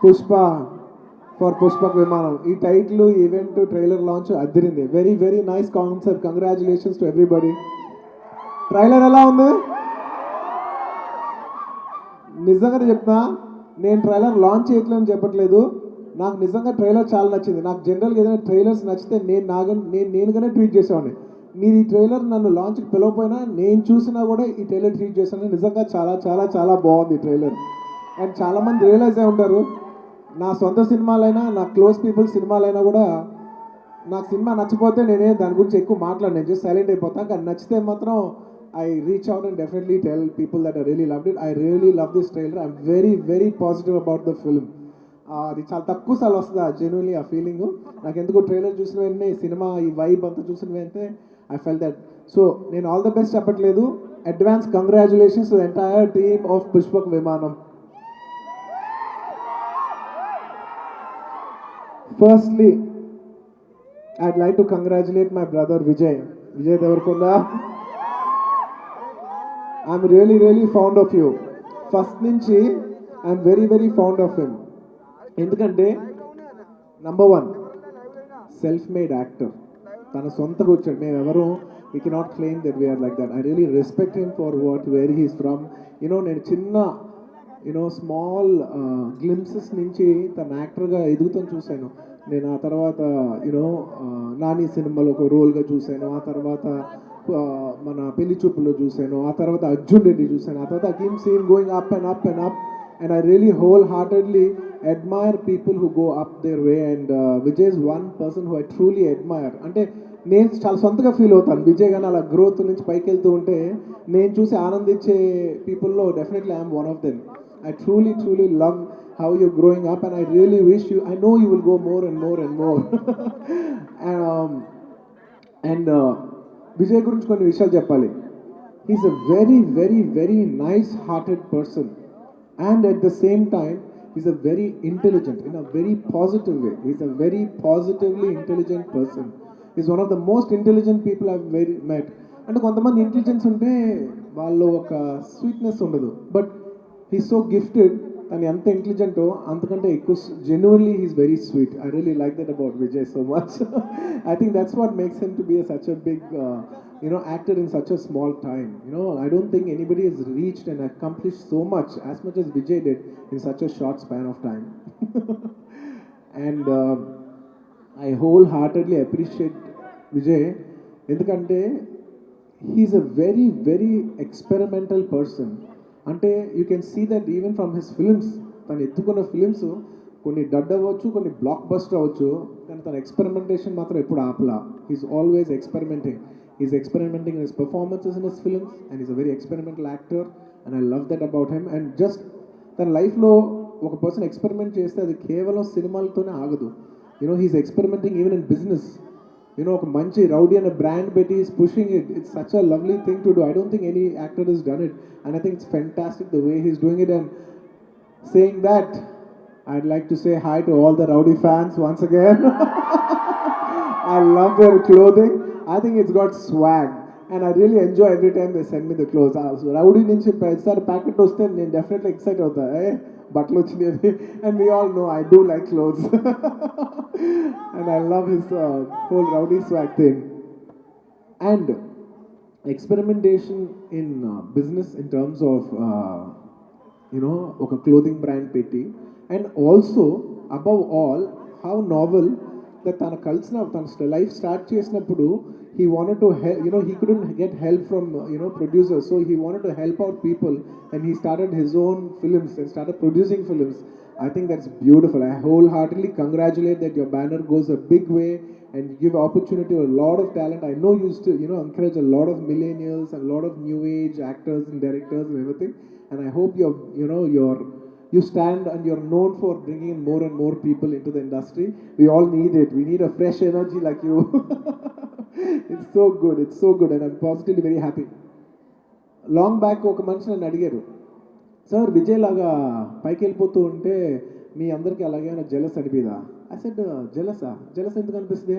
Pushpa for Pushpak విమానం ఈ title event trailer launch Adirindi. Very very nice concept. Congratulations to everybody. Trailer ఎలా ఉంది? నిజంగా చెప్తా, నేను ట్రైలర్ లాంచ్ చేయట్లేదని చెప్పట్లేదు. నాకు నిజంగా ట్రైలర్ చాలా నచ్చింది. నాకు జనరల్గా ఏదైనా ట్రైలర్స్ నచ్చితే నేనుగానే ట్వీట్ చేసేవాడిని. మీరు ఈ ట్రైలర్ నన్ను లాంచ్కి పిలవపోయినా నేను చూసినా కూడా ఈ ట్రైలర్ ట్వీట్ చేశాను. నిజంగా చాలా చాలా చాలా బాగుంది ట్రైలర్. అండ్ చాలామంది రియలైజ్ అయి ఉంటారు, నా సొంత సినిమాలైనా నా క్లోజ్ పీపుల్ సినిమాలైనా కూడా నాకు సినిమా నచ్చిపోతే నేనే దాని గురించి ఎక్కువ మాట్లాడను. నేను జస్ట్ సైలెంట్ అయిపోతాను. కానీ నచ్చితే మాత్రం I reach out and definitely tell people that I really loved it. I really love this trailer. I'm very, very positive about the film. అది చాలా తక్కువ సార్లు వస్తుంది జెన్యున్లీ ఆ ఫీలింగ్. నాకు ఎందుకో ట్రైలర్ చూసిన వెంటనే సినిమా ఈ వైబ్ అంతా చూసిన వెంటనే ఐ ఫెల్ దట్. సో నేను ఆల్ ద బెస్ట్ చెప్పట్లేదు, advance congratulations to the entire team of Pushpak విమానం. Firstly, I'd like to congratulate my brother Vijay Devarkonda. I'm really, really fond of you. First నుంచి I'm very, very fond of him. ఎందుకంటే number 1 self made actor. తన సొంతగా వచ్చాడు. మేము ఎవరు we cannot claim that we are like that. I really respect him for what where he's from. నేను చిన్న small glimpses నుంచి తన యాక్టర్గా ఎదుగుతాను చూశాను. నేను ఆ తర్వాత నాని సినిమాలో ఒక రోల్గా చూశాను. ఆ తర్వాత మన పెళ్లి చూపులో చూశాను. ఆ తర్వాత అర్జున్ రెడ్డి చూశాను. ఆ తర్వాత కీమ్ సీన్ going up and up and up. And I really wholeheartedly admire people who go up their way, and Vijay is one person who I truly admire. అంటే నేను చాలా సొంతగా ఫీల్ అవుతాను విజయ్ గానీ అలా గ్రోత్ నుంచి పైకి వెళ్తూ ఉంటే నేను చూసి ఆనందించే పీపుల్లో definitely I'm one of them. I truly, truly love how you're growing up, and I really wish you, I know you will go more and more and more. and Vijay గురించి కొన్ని విషయాలు చెప్పాలి. He's a very, very, very nice hearted person, and at the same time he's a very intelligent in a very positive way. He's a very positively intelligent person. He's one of the most intelligent people I've met. అంటే కొంతమంది intelligence ఉంటే వాళ్ళు ఒక sweetness ఉండదు, but he's so gifted. తను ఎంత ఇంటెలిజెంటో అంతకంటే ఎక్కువ genuinely he's very sweet. I really like that about Vijay so much. I think that's what makes him to be such a big actor in such a small time. I don't think anybody has reached and accomplished so much as Vijay did in such a short span of time. And I wholeheartedly appreciate Vijay ఎందుకంటే he's a very, very experimental person. అంటే you can see that even from his films. తను ఎత్తుకున్న films కొన్ని డడ్ అవ్వచ్చు, కొన్ని block buster అవ్వచ్చు, కానీ తన ఎక్స్పెరిమెంటేషన్ మాత్రం ఎప్పుడు ఆపలా. He's always experimenting. Is experimenting in his performances in his films, and is a very experimental actor, and I love that about him. And just తన లైఫ్లో ఒక పర్సన్ ఎక్స్పెరిమెంట్ చేస్తే అది కేవలం సినిమాలతోనే ఆగదు. He's experimenting even in business. ఒక మంచి rowdy అనే బ్రాండ్ పెట్టి is pushing it. It's such a lovely thing to do. I don't think any actor is done it, and I think it's fantastic the way he's doing it. And saying that, I'd like to say hi to all the Rowdy fans once again. I love their clothing. I think it's got swag, and I really enjoy every time they send me the clothes. Rowdy నుంచి ప్రతిసారి packet వస్తే నేను definitely excite అవుతా, బట్టలు వచ్చినాయి. And we all know I do like clothes. And I love his whole Rowdy swag thing. And experimentation in business in terms of ఒక clothing brand పెట్టి, and also above all how novel that తన life start చేసినప్పుడు he wanted to help, he couldn't get help from producers, so he wanted to help out people, and he started his own films and started producing films. I think that's beautiful. I wholeheartedly congratulate that your banner goes a big way and give opportunity to a lot of talent. I know you still encourage a lot of millennials and a lot of new age actors and directors and everything, and I hope you stand and you're known for bringing in more and more people into the industry. We all need it. We need a fresh energy like you. It's so good. It's so good, and I'm positively very happy. Long back ఒక మనిషి నన్ను అడిగారు, sir Vijay లాగా పైకి వెళ్ళిపోతూ ఉంటే మీ అందరికీ అలాగేమైనా jealous అనిపిదా? I said jealous ఎందుకు అనిపిస్తుంది?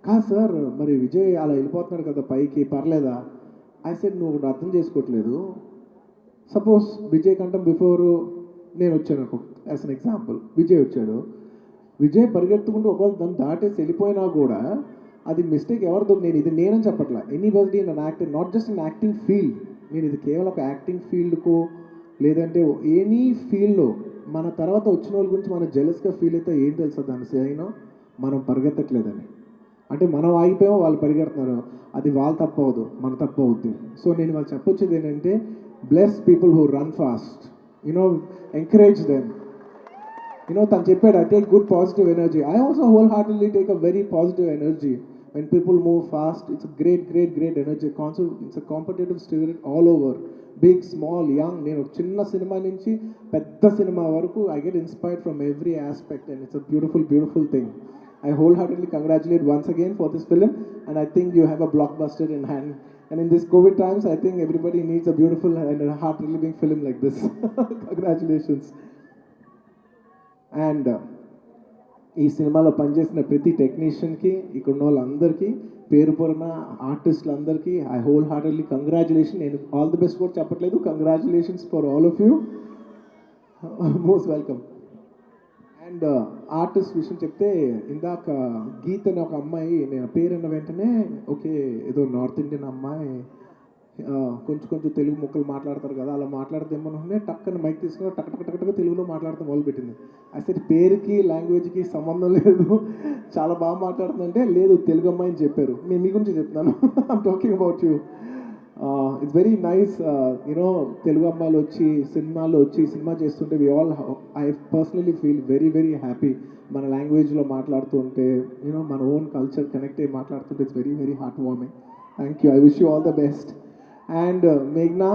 కాదు సార్, మరి విజయ్ అలా వెళ్ళిపోతున్నాడు కదా పైకి, పర్లేదా? ఐ సెడ్ నువ్వు అర్థం చేసుకోవట్లేదు. సపోజ్ విజయ్ కంటే బిఫోరు నేను వచ్చాను అనుకో, యాజ్ అన్ ఎగ్జాంపుల్ విజయ్ వచ్చాడు. విజయ్ పరిగెత్తుకుంటూ ఒకవేళ దాన్ని దాటేసి వెళ్ళిపోయినా కూడా అది మిస్టేక్ ఎవరిదో, నేను ఇది నేనని చెప్పట్లా, anybody in an acting, not just in acting field, నేను ఇది కేవలం ఒక యాక్టింగ్ ఫీల్డ్కో లేదంటే ఎనీ ఫీల్డ్లో మన తర్వాత వచ్చిన వాళ్ళ గురించి మనం జెలస్గా ఫీల్ అయితే ఏం తెలుసా దాని సైన్, మనం పరిగెత్తట్లేదని. అంటే మనం ఆగిపోయామో వాళ్ళు పరిగెడుతున్నారు, అది వాళ్ళ తప్పు అవ్వదు, మన తప్పు అవుద్ది. సో నేను వాళ్ళు చెప్పొచ్చేది ఏంటంటే, bless people who run fast, you know, encourage them. తను చెప్పాడు, I take good positive energy. I also wholeheartedly take a very positive energy. When people move fast, it's a great, great, great energy. It's a competitive spirit all over. Big, small, young. నేను చిన్న cinema నుంచి పెద్ద cinema వరకు I get inspired from every aspect, and it's a beautiful, beautiful thing. I wholeheartedly congratulate once again for this film, and I think you have a blockbuster in hand. And in this COVID times, I think everybody needs a beautiful and a heart-relieving film like this. Congratulations. And ఈ సినిమాలో పనిచేసిన ప్రతి టెక్నీషియన్కి, ఇక్కడ ఉన్న వాళ్ళందరికీ, పేరు పేరున ఆర్టిస్టులందరికీ I whole heartedly congratulation. నేను ఆల్ ది బెస్ట్ కూడా చెప్పట్లేదు, congratulations for all of you, most welcome. And artist విషయం చెప్తే, ఇందాక గీత్ అనే ఒక అమ్మాయి, నేను పేరు అన్న వెంటనే ఓకే ఏదో నార్త్ ఇండియన్ అమ్మాయి, కొంచెం కొంచెం తెలుగు ముక్కలు మాట్లాడతారు కదా, అలా మాట్లాడితేమనుకునే టక్కన మైక్ తీసుకుని టక్ టక్ టక్ టక్ తెలుగులో మాట్లాడతాం మొదలుపెట్టింది. అసలు పేరుకి లాంగ్వేజ్కి సంబంధం లేదు, చాలా బాగా మాట్లాడుతుందంటే, లేదు తెలుగు అమ్మాయి అని చెప్పారు. నేను మీ గురించి చెప్తున్నాను, I'm talking about you. It's very nice, Telugu అమ్మాయిలు వచ్చి సినిమాలో వచ్చి సినిమా చేస్తుంటే I personally feel very very happy. మన లాంగ్వేజ్లో మాట్లాడుతూ ఉంటే, మన ఓన్ కల్చర్ కనెక్ట్ అయ్యి మాట్లాడుతుంటే it's very very heart warming. Thank you, I wish you all the best. And Meghna,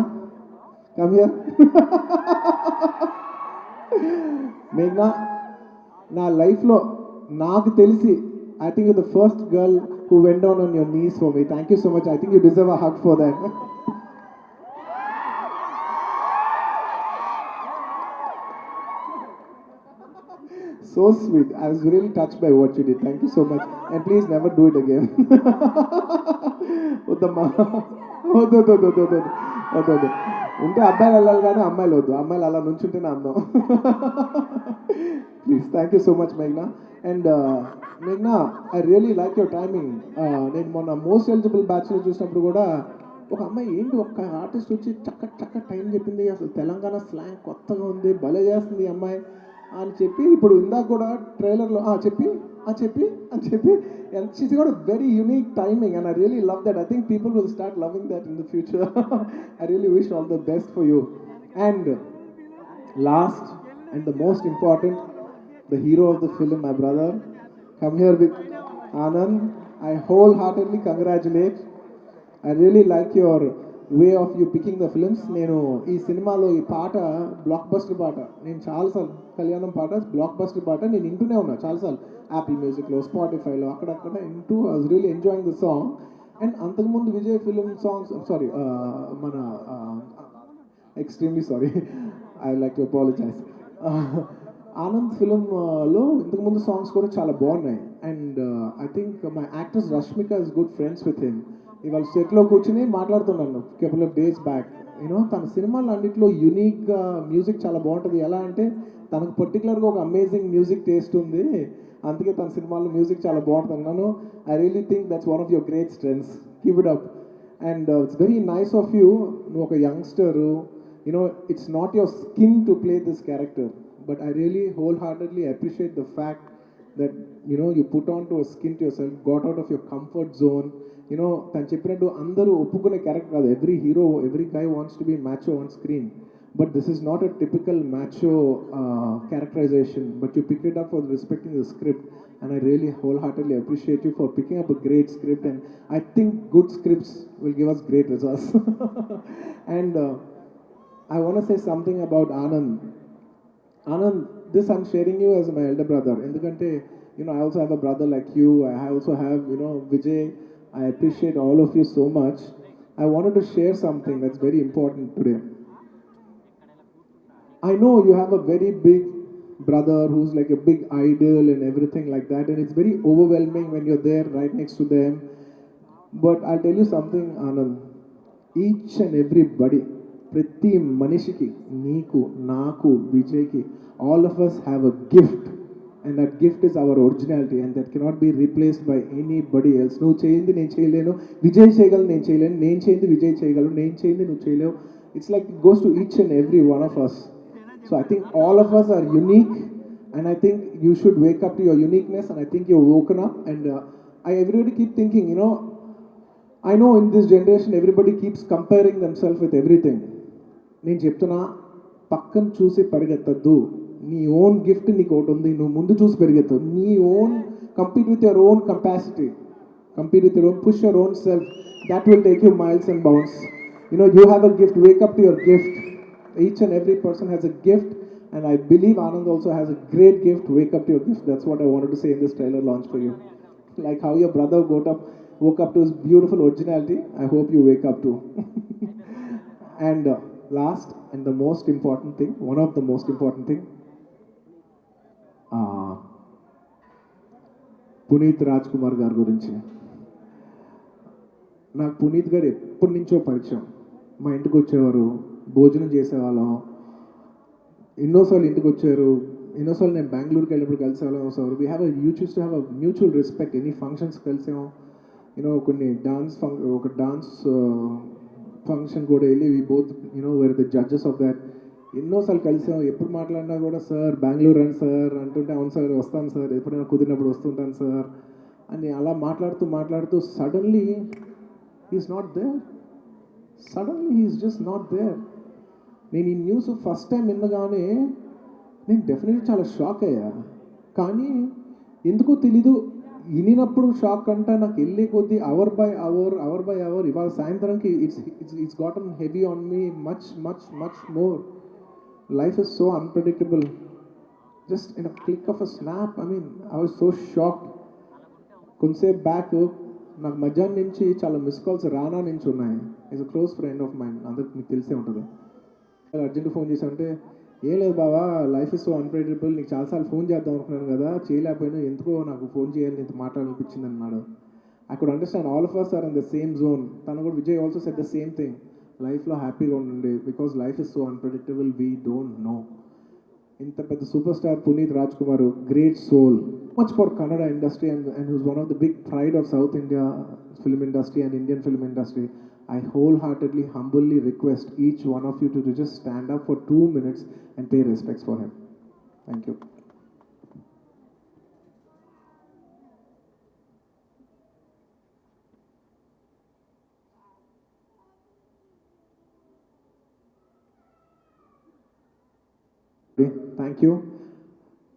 come here. Meghna, నా లైఫ్లో నాకు తెలిసి I think you're the first girl who went down on your knees for me. Thank you so much. I think you deserve a hug for that. So sweet. I was really touched by what you did. Thank you so much. And please never do it again. వద్దమ్మా, వద్దు వద్దు వద్దు వద్దు వద్దు వద్దు. ఉంటే అబ్బాయిలు వెళ్ళాలి కానీ అమ్మాయిలు వద్దు, అమ్మాయిలు అలా నుంచుంటేనే అందం. Please, thank you so much మేఘ్నా. And మేఘ్నా, I really like your timing. నేను మొన్న మోస్ట్ ఎలిజిబుల్ బ్యాచ్లో చూసినప్పుడు కూడా ఒక అమ్మాయి ఏంటి ఒక్క ఆర్టిస్ట్ వచ్చి చక్క టైం చెప్పింది, అసలు తెలంగాణ స్లాంగ్ కొత్తగా ఉంది, భలే చేస్తుంది ఈ అమ్మాయి అని చెప్పి, ఇప్పుడు ఇందాక కూడా ట్రైలర్లో చెప్పి అని చెప్పి, and she's got a very unique timing, and I really love that. I think people will start loving that in the future. I really wish all the best for you. And last and the most important, the hero of the film, my brother, come here with Anand. I wholeheartedly congratulate. I really like your way of you picking the films. నేను ఈ సినిమాలో ఈ పాట block buster పాట, నేను చాలాసార్లు కళ్యాణం పాట బ్లాక్ బస్టర్ పాట నేను వింటూనే ఉన్నా చాలాసార్లు, యాపిల్ మ్యూజిక్లో, స్పాటిఫైలో, అక్కడక్కడ వింటూ I was really enjoying the song. And అంతకుముందు విజయ్ ఫిలిం సాంగ్స్, సారీ మన extremely sorry, I like to apologize, Anand ఫిలింలో ఇంతకుముందు సాంగ్స్ కూడా చాలా బాగున్నాయి. And I think my actress Rashmika is good friends with him. ఇవాళ సెట్లో కూర్చుని మాట్లాడుతున్నాను కపుల్ ఆఫ్ డేస్ బ్యాక్. తన సినిమాలు అన్నింటిలో యూనిక్గా మ్యూజిక్ చాలా బాగుంటుంది. ఎలా అంటే తనకు పర్టికులర్గా ఒక అమేజింగ్ మ్యూజిక్ టేస్ట్ ఉంది, అందుకే తన సినిమాల్లో మ్యూజిక్ చాలా బాగుంటుంది అన్నాను. I really think that's one of your great strengths. Keep it up. And it's very nice of you. నువ్వు ఒక youngster, it's not your skin to play this character, but I really wholeheartedly appreciate the fact that you put on to a skin to yourself, got out of your comfort zone. తను చెప్పినట్టు అందరూ ఒప్పుకునే character కాదు. Every hero, every guy wants to be macho on screen, but this is not a typical macho characterization, but you picked it up for respecting the script, and I really wholeheartedly appreciate you for picking up a great script, and I think good scripts will give us great results. And I want to say something about Anand. Anand, this I'm sharing you as my elder brother. Endukante, I also have a brother like you. I also have, Vijay. I appreciate all of you so much. I wanted to share something that's very important today. I know you have a very big brother who's like a big idol and everything like that, and it's very overwhelming when you're there right next to them. But I'll tell you something, Anand. Each and everybody ప్రతి మనిషికి, నీకు, నాకు, విజయ్కి, all of us have a gift, and that gift is our originality, and that cannot be replaced by anybody else. నువ్వు చేయింది నేను చేయలేను, విజయ్ చేయగలను నేను చేయలేను, నేను చేయింది విజయ్ చేయగలను, నేను చేయింది నువ్వు చేయలేవు. It's like it goes to each and every one of us. So I think all of us are unique, and I think you should wake up to your uniqueness, and I think you've woken up. And I everybody keep thinking, you know, I know in this generation everybody keeps comparing themselves with everything. నేను చెప్తున్నా, పక్కన చూసి పరిగెత్తద్దు. నీ own gift నీకు ఒకటి ఉంది, నువ్వు ముందు చూసి పరిగెత్తు. నీ own compete with your own capacity, compete with your own, push your own self. That will take you miles and bounds. You know, you have a gift, wake up to your gift. Each and every person has a gift, and I believe Anand also has a great gift. Wake up to your gift. That's what I wanted to say in this trailer launch for you. Like how your brother woke up to his beautiful originality, I hope you wake up too. And last and the most important thing, one of the most important thing, Puneeth Rajkumar గారి గురించి. నాకు పునీత్ గారు ఎప్పటి నుంచో పరిచయం. మా ఇంటికి వచ్చేవారు, భోజనం చేసేవాళ్ళం, ఎన్నోసార్లు ఇంటికి వచ్చారు, ఎన్నోసార్లు నేను బెంగళూరుకి వెళ్ళినప్పుడు కలిసేవాళ్ళం. So we have use to have a mutual respect. Any functions కలిసాము, యూనో కొన్ని ఒక డాన్స్ ఫంక్షన్ కూడా వెళ్ళి we both you know where the judges of that. ఎన్నోసార్లు కలిసాం, ఎప్పుడు మాట్లాడినా కూడా సార్ బెంగళూరు రండి సార్ అంటుంటే, అవును సార్ వస్తాను సార్, ఎప్పుడైనా కుదిరినప్పుడు వస్తుంటాను సార్ అని అలా మాట్లాడుతూ suddenly he's not there. Suddenly he's just not there. నేను ఈ న్యూస్ ఫస్ట్ టైం వినగానే నేను డెఫినెట్లీ చాలా షాక్ అయ్యా. కానీ ఎందుకో తెలీదు, వినినప్పుడు షాక్ అంటే నాకు వెళ్ళే కొద్దీ అవర్ బై అవర్ ఇవాళ సాయంత్రంకి it's gotten heavy on me much much much more. Life is so unpredictable. Just in a click of a snap, I mean, I was so shocked. కొంతసేపు బ్యాక్ నాకు మధ్యాహ్నం నుంచి చాలా మిస్ కాల్స్ రానా నుంచి ఉన్నాయి. Is a close friend of mind, అందరికి మీకు తెలిసే ఉంటుంది. అర్జెంట్ ఫోన్ చేశానంటే, ఏం లేదు బావా, లైఫ్ ఇస్ సో అన్ప్రెడిక్టబుల్, నీకు చాలాసార్లు ఫోన్ చేద్దాం అనుకున్నాను కదా, చేయలేకపోయినా, ఎందుకో నాకు ఫోన్ చేయాలి, నీతో మాట్లాడాలనిపించింది అన్నాడు. I could understand all of us are in the same zone. తను కూడా, Vijay also said the same thing. లైఫ్లో హ్యాపీగా ఉండండి, because life is so unpredictable, we don't know. ఇంత పెద్ద super star Puneeth Rajkumar, great soul, much for Kannada industry and who's one of the big pride of South India film industry and Indian film industry. I wholeheartedly, humbly request each one of you to just stand up for 2 minutes and pay respects for him. Thank you. Thank you.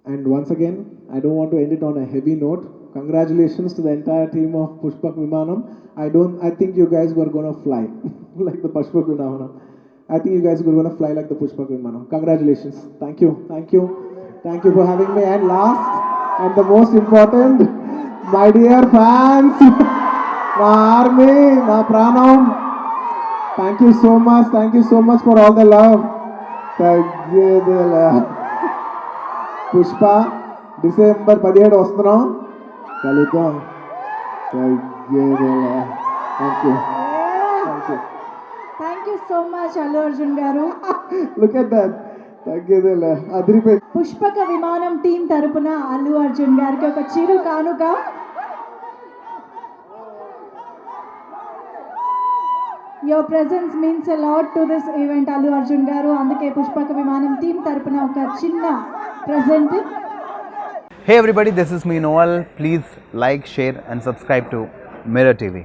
And once again, I don't want to end it on a heavy note. Congratulations to the entire team of Pushpak Vimanam. I think you guys were going to fly like the Pushpak Vimanam. I think you guys were going to fly like the Pushpak Vimanam. Congratulations. Thank you. Thank you. Thank you for having me. And last and the most important, my dear fans, my army, my pranam. Thank you so much. Thank you so much for all the love. Pushpa December 17 వస్తున్నాం, కలుద్దాం. Thank you so much Allu Arjun గారు. Look at that, తగ్గేదేలే, అదిరిపోయి. పుష్పక విమానం team తరపున అల్లు అర్జున్ గారికి ఒక చిరు కానుక. Your presence means a lot to this event, Allu Arjun garu. అందుకే పుష్పక విమానం టీం తరపున ఒక చిన్న present. Hey everybody, this is me Noel. Please like, share and subscribe to Mirror TV.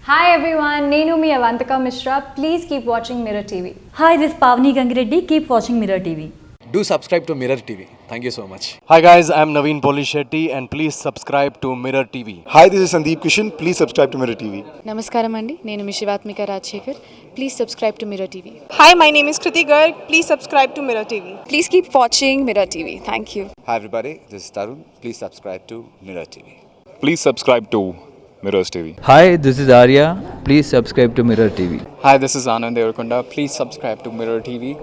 Hi everyone, Nenu mi Avantika Mishra. Please keep watching Mirror TV. Hi, this is Pavni Gangireddy. Keep watching Mirror TV. Do subscribe to Mirror TV. Thank you so much. Hi guys, I'm Naveen Polishetty and please subscribe to Mirror TV. Hi, this is Sandeep Kishan. Please subscribe to Mirror TV. నమస్కారం అండి, నేను మీ Shivathmika Rajasekhar. Please subscribe to Mirror TV. Hi, my name is Kriti Garg. Please subscribe to Mirror TV. Please keep watching mirror TV. Thank you. Hi everybody, this is Tarun. Please subscribe to Mirror TV. Please subscribe to Mirrors TV. Hi, this is Arya. Please subscribe to Mirror TV. Hi, this is Anand Devarakonda. Please subscribe to Mirror TV.